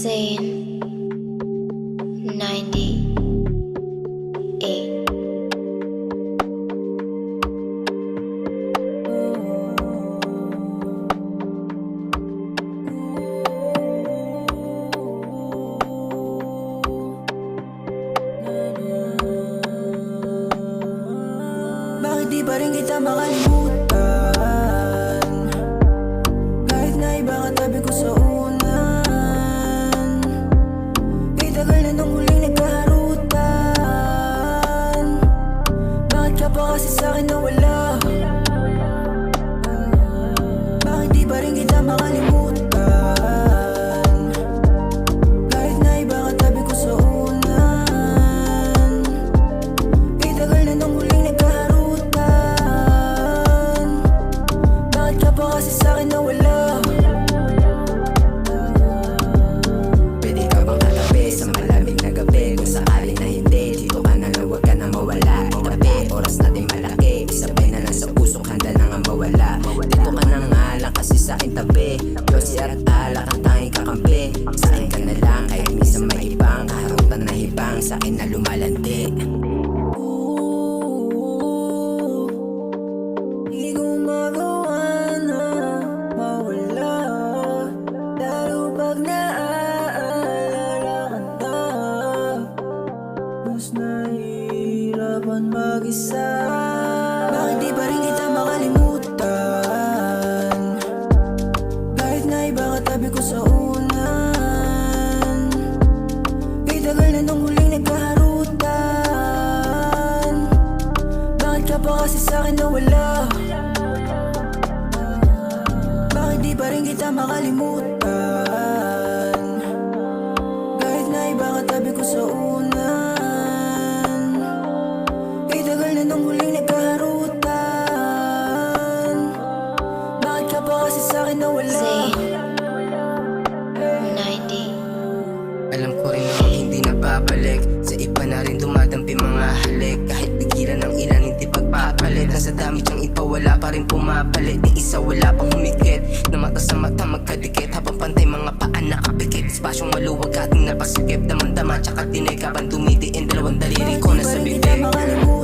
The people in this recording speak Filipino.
Zayn 98. Bakit di pa rin kita makalimutan? Kahit na iba katabi ko sa unan. Kay tagal na nung huling nagkaharutan. Bakit ka pa kasi sa'kin nawala? Bakit di pa rin kita makalimutan? Kahit na iba katabi ko sa unan. Kay tagal na nung huling kasi sa'kin nawala. Pwede ka bang katabi sa malamig na gabi? Kung sakali na hindi, dito ka na lang, huwag ka na mawala. Itabi, oras natin malaki, isabay na lang sa pusong handa na nga mawala. Dito ka na nga lang kasi sa'kin tabi, yosi at alak ang tanging kakampi. Sa'kin ka na lang kahit minsan may ibang kaharutan na hibang sa'kin na lumalandi. Di ko magawa na mawala, lalo pag naaalala ka na. Mas nahihirapan mag-isa. Bakit di pa rin kita makalimutan? Kahit na iba katabi ko sa unan. Kay tagal na nung huling nagkaharutan. Bakit ka pa kasi sa'kin nawala? Bakit di pa rin kita makalimutan? Kahit na iba katabi ko sa unan. Kay tagal na nung huling nagkaharutan. Bakit ka pa kasi sa'kin nawala? Zayn 90. Alam ko rin namang hindi na babalik. Sa iba na rin dumadampi mga halik. Kahit bigilan ng ilan hindi pagpapalit. Nasa dami siyang iba wala pa rin pumapalit. Ni isa wala pang humikit, na mata sa mata magkadikit. Habang pantay mga paan nakapikit. Espasyong maluwag ating napasikip. Damang-dama tsaka tinig habang tumitiin dalawang daliri ko na sa Bakit di pa rin bibig. kita makalimutan?